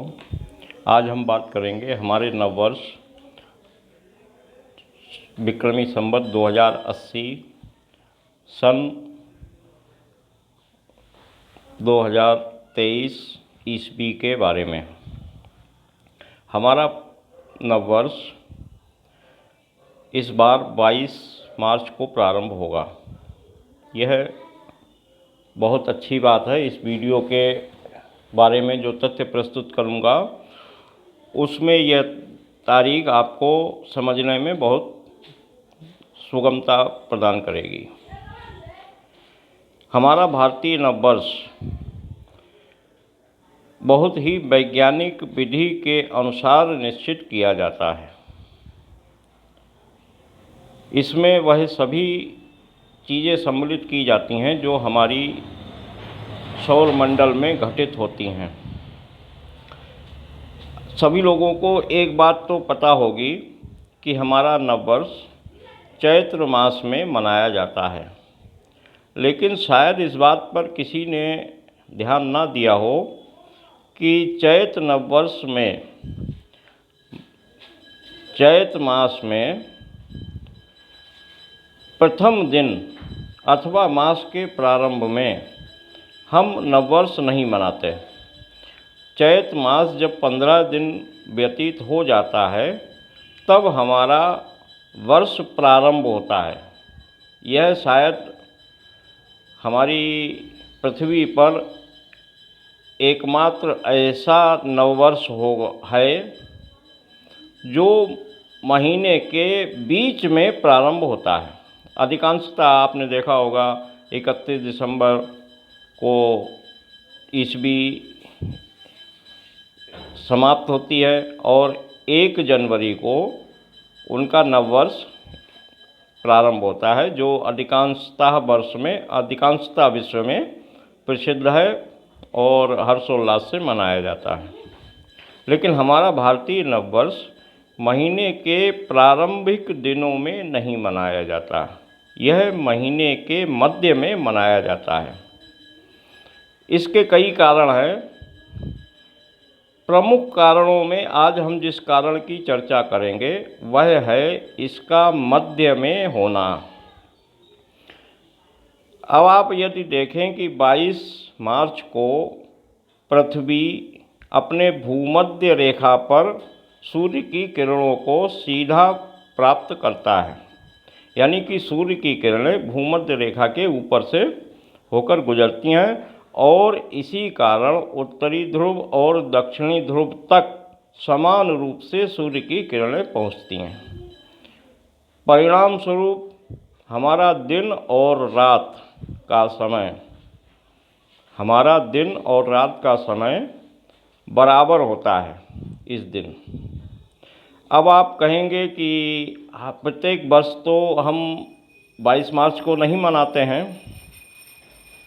हूँ। आज हम बात करेंगे हमारे नववर्ष विक्रमी संवत 2080 सन 2023 ईस्वी के बारे में। हमारा नववर्ष इस बार 22 मार्च को प्रारंभ होगा। यह बहुत अच्छी बात है। इस वीडियो के बारे में जो तथ्य प्रस्तुत करूंगा उसमें यह तारीख आपको समझने में बहुत सुगमता प्रदान करेगी। हमारा भारतीय नववर्ष बहुत ही वैज्ञानिक विधि के अनुसार निश्चित किया जाता है। इसमें वह सभी चीज़ें सम्मिलित की जाती हैं जो हमारी सौरमंडल में घटित होती हैं। सभी लोगों को एक बात तो पता होगी कि हमारा नववर्ष चैत्र मास में मनाया जाता है, लेकिन शायद इस बात पर किसी ने ध्यान ना दिया हो कि चैत्र नववर्ष में चैत्र मास में प्रथम दिन अथवा मास के प्रारंभ में हम नववर्ष नहीं मनाते। चैत्र मास जब 15 दिन व्यतीत हो जाता है तब हमारा वर्ष प्रारंभ होता है। यह शायद हमारी पृथ्वी पर एकमात्र ऐसा नववर्ष है जो महीने के बीच में प्रारंभ होता है। अधिकांशतः आपने देखा होगा 31 दिसंबर को ईस्वी समाप्त होती है और 1 जनवरी को उनका नववर्ष प्रारंभ होता है, जो अधिकांशतः विश्व में प्रसिद्ध है और हर्षोल्लास से मनाया जाता है। लेकिन हमारा भारतीय नववर्ष महीने के प्रारंभिक दिनों में नहीं मनाया जाता। यह महीने के मध्य में मनाया जाता है। इसके कई कारण हैं। प्रमुख कारणों में आज हम जिस कारण की चर्चा करेंगे वह है इसका मध्य में होना। अब आप यदि देखें कि 22 मार्च को पृथ्वी अपने भूमध्य रेखा पर सूर्य की किरणों को सीधा प्राप्त करता है, यानी कि सूर्य की किरणें भूमध्य रेखा के ऊपर से होकर गुजरती हैं और इसी कारण उत्तरी ध्रुव और दक्षिणी ध्रुव तक समान रूप से सूर्य की किरणें पहुंचती हैं। परिणाम स्वरूप हमारा दिन और रात का समय बराबर होता है इस दिन। अब आप कहेंगे कि प्रत्येक वर्ष तो हम 22 मार्च को नहीं मनाते हैं।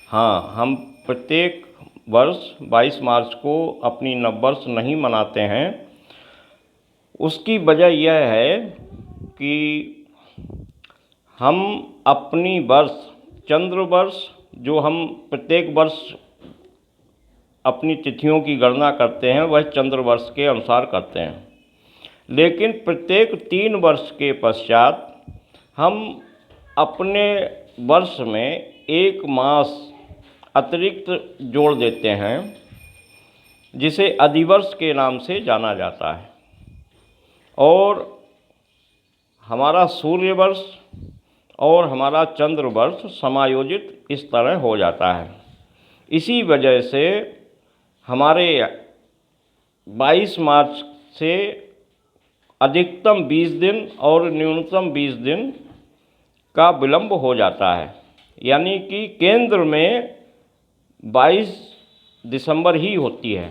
हाँ, हम प्रत्येक वर्ष 22 मार्च को अपनी नववर्ष नहीं मनाते हैं। उसकी वजह यह है कि हम अपनी चंद्र वर्ष जो हम प्रत्येक वर्ष अपनी तिथियों की गणना करते हैं वह चंद्र वर्ष के अनुसार करते हैं, लेकिन प्रत्येक 3 वर्ष के पश्चात हम अपने वर्ष में 1 मास अतिरिक्त जोड़ देते हैं, जिसे अधिवर्ष के नाम से जाना जाता है। और हमारा सूर्य वर्ष और हमारा चंद्र वर्ष समायोजित इस तरह हो जाता है। इसी वजह से हमारे 22 मार्च से अधिकतम 20 दिन और न्यूनतम 20 दिन का विलंब हो जाता है, यानी कि केंद्र में 22 दिसंबर ही होती है।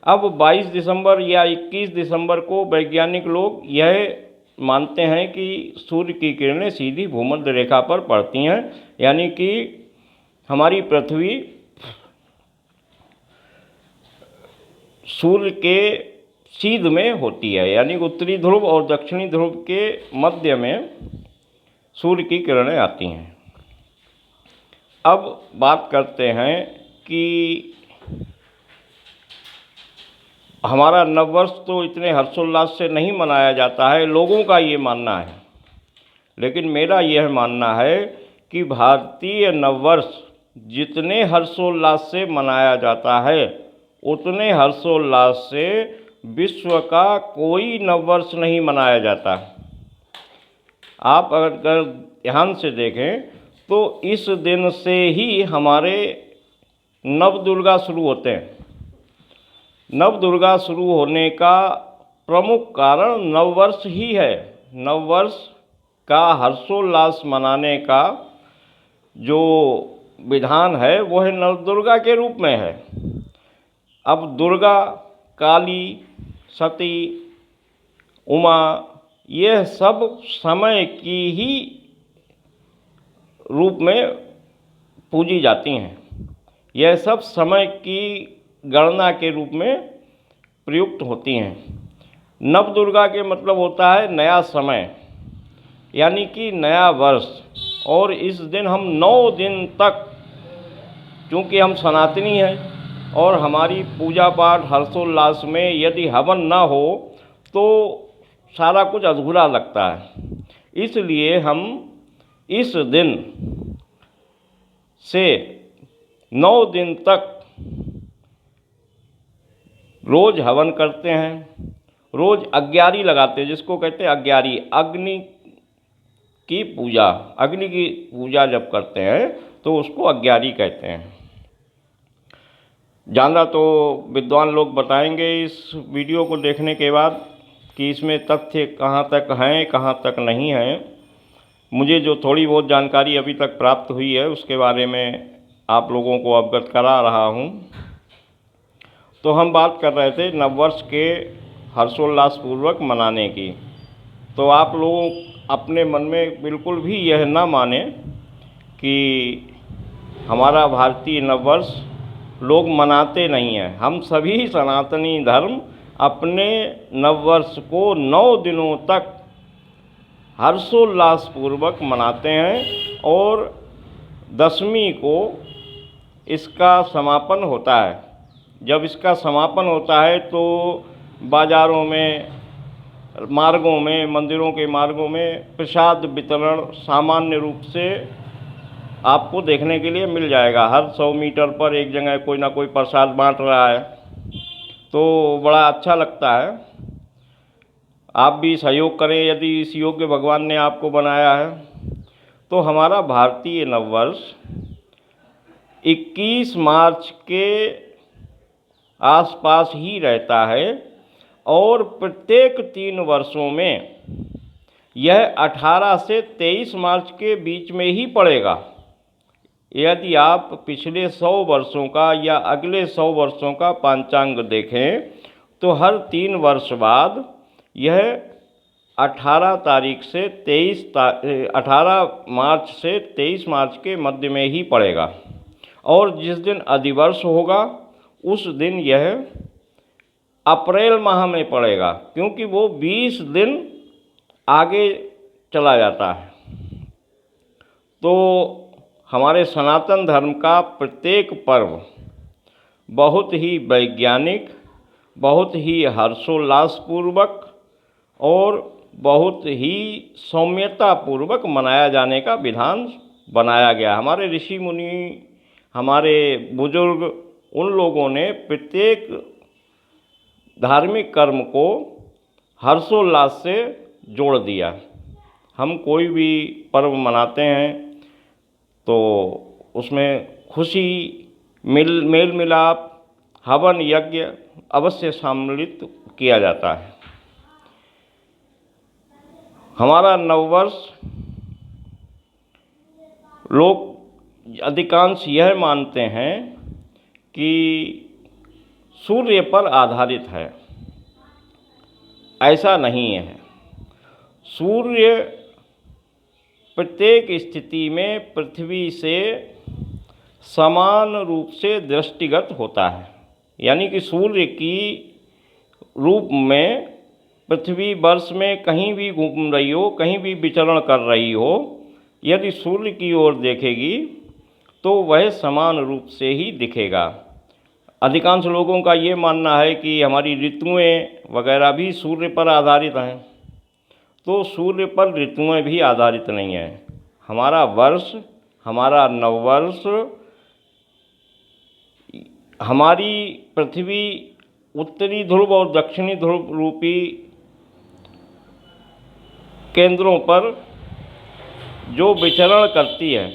अब 22 दिसंबर या 21 दिसंबर को वैज्ञानिक लोग यह मानते हैं कि सूर्य की किरणें सीधी भूमध्य रेखा पर पड़ती हैं, यानी कि हमारी पृथ्वी सूर्य के सीध में होती है, यानी उत्तरी ध्रुव और दक्षिणी ध्रुव के मध्य में सूर्य की किरणें आती हैं। अब बात करते हैं कि हमारा नववर्ष तो इतने हर्षोल्लास से नहीं मनाया जाता है, लोगों का ये मानना है। लेकिन मेरा यह मानना है कि भारतीय नववर्ष जितने हर्षोल्लास से मनाया जाता है, उतने हर्षोल्लास से विश्व का कोई नववर्ष नहीं मनाया जाता। आप अगर ध्यान से देखें तो इस दिन से ही हमारे नव दुर्गा शुरू होते हैं। नव दुर्गा शुरू होने का प्रमुख कारण नववर्ष ही है। नववर्ष का हर्षोल्लास मनाने का जो विधान है वो है नव दुर्गा के रूप में है। अब दुर्गा, काली, सती, उमा, यह सब समय की ही रूप में पूजी जाती हैं। यह सब समय की गणना के रूप में प्रयुक्त होती हैं। नव दुर्गा के मतलब होता है नया समय, यानी कि नया वर्ष। और इस दिन हम 9 दिन तक, चूँकि हम सनातनी हैं और हमारी पूजा पाठ हर्षोल्लास में यदि हवन न हो तो सारा कुछ अधूरा लगता है। इसलिए हम इस दिन से 9 दिन तक रोज़ हवन करते हैं, रोज़ अग्यारी लगाते हैं, जिसको कहते हैं अग्यारी, अग्नि की पूजा। अग्नि की पूजा जब करते हैं तो उसको अग्यारी कहते हैं। ज़्यादा तो विद्वान लोग बताएंगे इस वीडियो को देखने के बाद कि इसमें तथ्य कहाँ तक हैं, कहाँ तक नहीं हैं। मुझे जो थोड़ी बहुत जानकारी अभी तक प्राप्त हुई है उसके बारे में आप लोगों को अवगत करा रहा हूँ। तो हम बात कर रहे थे नववर्ष के हर्षोल्लास पूर्वक मनाने की। तो आप लोग अपने मन में बिल्कुल भी यह ना माने कि हमारा भारतीय नववर्ष लोग मनाते नहीं हैं। हम सभी सनातनी धर्म अपने नववर्ष को 9 दिनों तक हर्षोल्लास पूर्वक मनाते हैं और दशमी को इसका समापन होता है। जब इसका समापन होता है तो बाज़ारों में, मार्गों में, मंदिरों के मार्गों में प्रसाद वितरण सामान्य रूप से आपको देखने के लिए मिल जाएगा। हर 100 मीटर पर एक जगह कोई ना कोई प्रसाद बांट रहा है, तो बड़ा अच्छा लगता है। आप भी सहयोग करें यदि इस योग्य भगवान ने आपको बनाया है। तो हमारा भारतीय नववर्ष 21 मार्च के आसपास ही रहता है और प्रत्येक 3 वर्षों में यह 18 से 23 मार्च के बीच में ही पड़ेगा। यदि आप पिछले 100 वर्षों का या अगले 100 वर्षों का पंचांग देखें तो हर 3 वर्ष बाद यह 18 मार्च से 23 मार्च के मध्य में ही पड़ेगा। और जिस दिन अधिवर्ष होगा उस दिन यह अप्रैल माह में पड़ेगा, क्योंकि वो 20 दिन आगे चला जाता है। तो हमारे सनातन धर्म का प्रत्येक पर्व बहुत ही वैज्ञानिक, बहुत ही हर्षोल्लासपूर्वक और बहुत ही सौम्यतापूर्वक मनाया जाने का विधान बनाया गया। हमारे ऋषि मुनि, हमारे बुजुर्ग, उन लोगों ने प्रत्येक धार्मिक कर्म को हर्षोल्लास से जोड़ दिया। हम कोई भी पर्व मनाते हैं तो उसमें खुशी, मेल मिलाप, हवन यज्ञ अवश्य सम्मिलित किया जाता है। हमारा नववर्ष लोग अधिकांश यह मानते हैं कि सूर्य पर आधारित है। ऐसा नहीं है। सूर्य प्रत्येक स्थिति में पृथ्वी से समान रूप से दृष्टिगत होता है। यानी कि सूर्य की रूप में पृथ्वी वर्ष में कहीं भी घूम रही हो, कहीं भी विचरण कर रही हो, यदि सूर्य की ओर देखेगी तो वह समान रूप से ही दिखेगा। अधिकांश लोगों का ये मानना है कि हमारी ऋतुएं वगैरह भी सूर्य पर आधारित हैं। तो सूर्य पर ऋतुएं भी आधारित नहीं हैं। हमारा वर्ष, हमारा नववर्ष, हमारी पृथ्वी उत्तरी ध्रुव और दक्षिणी ध्रुव रूपी केंद्रों पर जो विचरण करती है,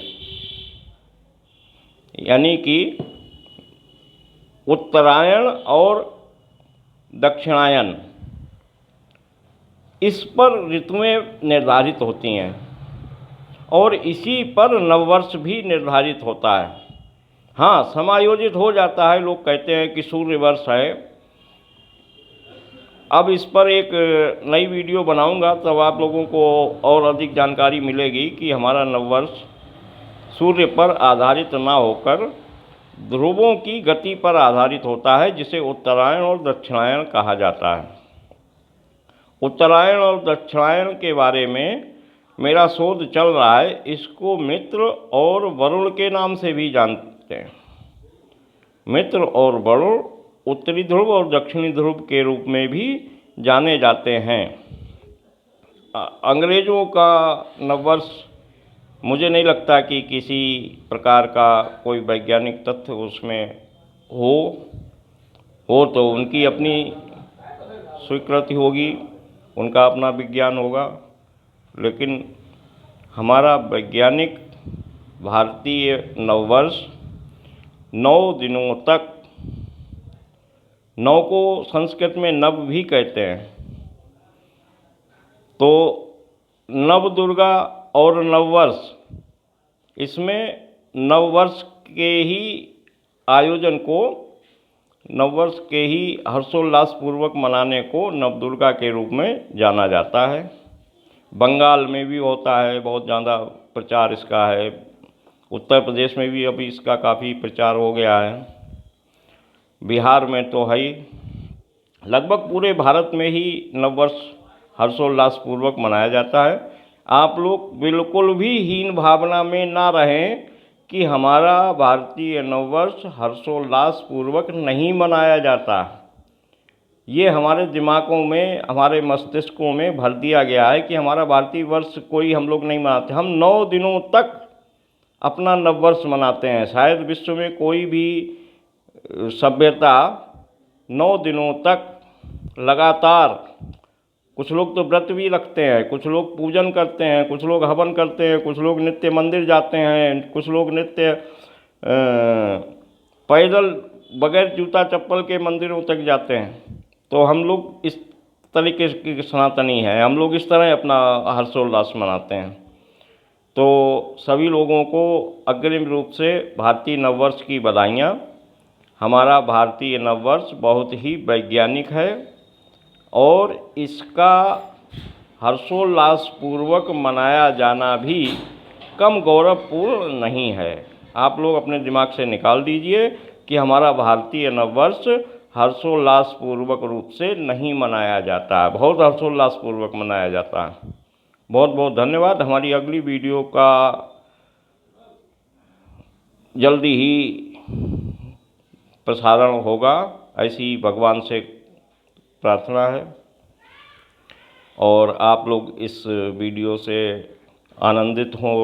यानी कि उत्तरायण और दक्षिणायन, इस पर ऋतुएं निर्धारित होती हैं और इसी पर नववर्ष भी निर्धारित होता है। हाँ, समायोजित हो जाता है। लोग कहते हैं कि सूर्य वर्ष है। अब इस पर एक नई वीडियो बनाऊंगा, तब आप लोगों को और अधिक जानकारी मिलेगी कि हमारा नववर्ष सूर्य पर आधारित ना होकर ध्रुवों की गति पर आधारित होता है, जिसे उत्तरायण और दक्षिणायन कहा जाता है। उत्तरायण और दक्षिणायन के बारे में मेरा शोध चल रहा है। इसको मित्र और वरुण के नाम से भी जानते हैं। मित्र और वरुण उत्तरी ध्रुव और दक्षिणी ध्रुव के रूप में भी जाने जाते हैं। अंग्रेज़ों का नववर्ष मुझे नहीं लगता कि किसी प्रकार का कोई वैज्ञानिक तथ्य उसमें हो तो उनकी अपनी स्वीकृति होगी, उनका अपना विज्ञान होगा। लेकिन हमारा वैज्ञानिक भारतीय नववर्ष 9 दिनों तक, 9 को संस्कृत में नव भी कहते हैं, तो नव दुर्गा और नववर्ष, इसमें नववर्ष के ही आयोजन को, नववर्ष के ही हर्षोल्लास पूर्वक मनाने को नव दुर्गा के रूप में जाना जाता है। बंगाल में भी होता है, बहुत ज़्यादा प्रचार इसका है। उत्तर प्रदेश में भी अभी इसका काफ़ी प्रचार हो गया है। बिहार में तो है ही। लगभग पूरे भारत में ही नववर्ष हर्षोल्लास पूर्वक मनाया जाता है। आप लोग बिल्कुल भी हीन भावना में ना रहें कि हमारा भारतीय नववर्ष हर्षोल्लास पूर्वक नहीं मनाया जाता। ये हमारे दिमागों में, हमारे मस्तिष्कों में भर दिया गया है कि हमारा भारतीय वर्ष कोई हम लोग नहीं मनाते। हम 9 दिनों तक अपना नववर्ष मनाते हैं। शायद विश्व में कोई भी सभ्यता 9 दिनों तक लगातार, कुछ लोग तो व्रत भी रखते हैं, कुछ लोग पूजन करते हैं, कुछ लोग हवन करते हैं, कुछ लोग नित्य मंदिर जाते हैं, कुछ लोग नित्य पैदल बगैर जूता चप्पल के मंदिरों तक जाते हैं। तो हम लोग इस तरीके के सनातनी हैं। हम लोग इस तरह अपना हर्षोल्लास मनाते हैं। तो सभी लोगों को अग्रिम रूप से भारतीय नववर्ष की बधाइयाँ। हमारा भारतीय नववर्ष बहुत ही वैज्ञानिक है और इसका हर्षोल्लास पूर्वक मनाया जाना भी कम गौरवपूर्ण नहीं है। आप लोग अपने दिमाग से निकाल दीजिए कि हमारा भारतीय नववर्ष हर्षोल्लास पूर्वक रूप से नहीं मनाया जाता है। बहुत हर्षोल्लास पूर्वक मनाया जाता है। बहुत बहुत धन्यवाद। हमारी अगली वीडियो का जल्दी ही प्रसारण होगा, ऐसी भगवान से प्रार्थना है। और आप लोग इस वीडियो से आनंदित हो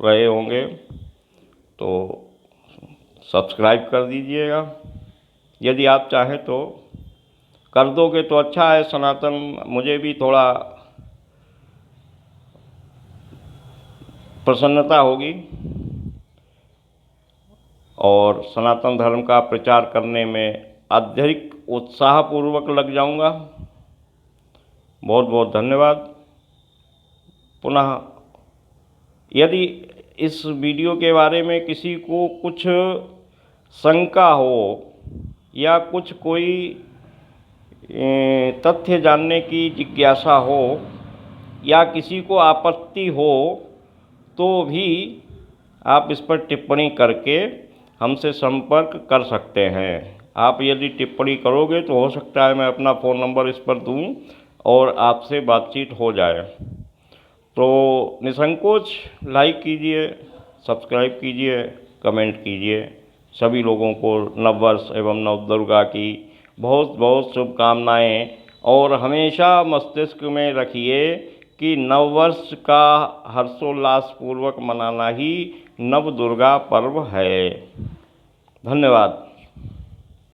रहे होंगे तो सब्सक्राइब कर दीजिएगा। यदि आप चाहें तो कर दोगे तो अच्छा है। सनातन, मुझे भी थोड़ा प्रसन्नता होगी और सनातन धर्म का प्रचार करने में अत्यधिक उत्साहपूर्वक लग जाऊंगा। बहुत बहुत धन्यवाद। पुनः यदि इस वीडियो के बारे में किसी को कुछ शंका हो या कुछ कोई तथ्य जानने की जिज्ञासा हो या किसी को आपत्ति हो तो भी आप इस पर टिप्पणी करके हमसे संपर्क कर सकते हैं। आप यदि टिप्पणी करोगे तो हो सकता है मैं अपना फ़ोन नंबर इस पर दूं और आपसे बातचीत हो जाए। तो निसंकोच लाइक कीजिए, सब्सक्राइब कीजिए, कमेंट कीजिए। सभी लोगों को नववर्ष एवं नवदुर्गा की बहुत बहुत शुभकामनाएं। और हमेशा मस्तिष्क में रखिए कि नववर्ष का हर्षोल्लास पूर्वक मनाना ही नवदुर्गा पर्व है। धन्यवाद।